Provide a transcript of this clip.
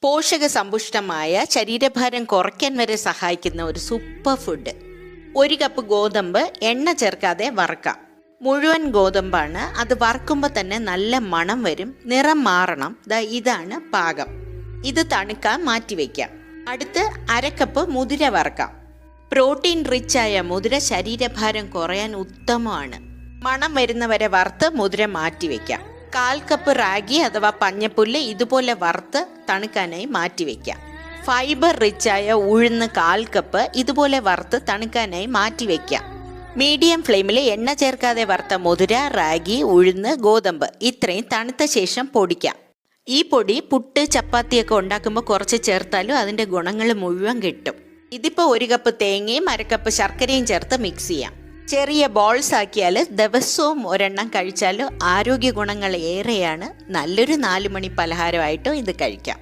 പോഷക സമ്പുഷ്ടമായ ശരീരഭാരം കുറയ്ക്കാൻ വരെ സഹായിക്കുന്ന ഒരു സൂപ്പർ ഫുഡ്. 1 കപ്പ് ഗോതമ്പ് എണ്ണ ചേർക്കാതെ വറുക്കാം. മുഴുവൻ ഗോതമ്പാണ്. അത് വറുക്കുമ്പോൾ തന്നെ നല്ല മണം വരും, നിറം മാറണം. ഇതാണ് പാകം. ഇത് തണുക്കാൻ മാറ്റിവെക്കാം. അടുത്ത് 1/2 കപ്പ് മുതിര വറുക്കാം. പ്രോട്ടീൻ റിച്ചായ മുതിര ശരീരഭാരം കുറയാൻ ഉത്തമമാണ്. മണം വരുന്നവരെ വറുത്ത് മുതിര മാറ്റിവെക്കാം. 1/4 കപ്പ് റാഗി അഥവാ പഞ്ഞപ്പുല്ല് ഇതുപോലെ വറുത്ത് തണുക്കാനായി മാറ്റിവെക്കാം. ഫൈബർ റിച്ചായ ഉഴുന്ന് 1/4 കപ്പ് ഇതുപോലെ വറുത്ത് തണുക്കാനായി മാറ്റിവെക്കാം. മീഡിയം ഫ്ലെയിമിൽ എണ്ണ ചേർക്കാതെ വറുത്ത മുതിര, റാഗി, ഉഴുന്ന്, ഗോതമ്പ് ഇത്രയും തണുത്ത ശേഷം പൊടിക്കാം. ഈ പൊടി പുട്ട്, ചപ്പാത്തിയൊക്കെ ഉണ്ടാക്കുമ്പോൾ കുറച്ച് ചേർത്താലും അതിൻ്റെ ഗുണങ്ങൾ മുഴുവൻ കിട്ടും. ഇതിപ്പോൾ 1 കപ്പ് തേങ്ങയും 1/2 കപ്പ് ശർക്കരയും ചേർത്ത് മിക്സ് ചെയ്യാം. ചെറിയ ബോൾസ് ആക്കിയാൽ ദിവസവും ഒരെണ്ണം കഴിച്ചാൽ ആരോഗ്യ ഗുണങ്ങൾ ഏറെയാണ്. നല്ലൊരു 4 മണി പലഹാരമായിട്ടും ഇത് കഴിക്കാം.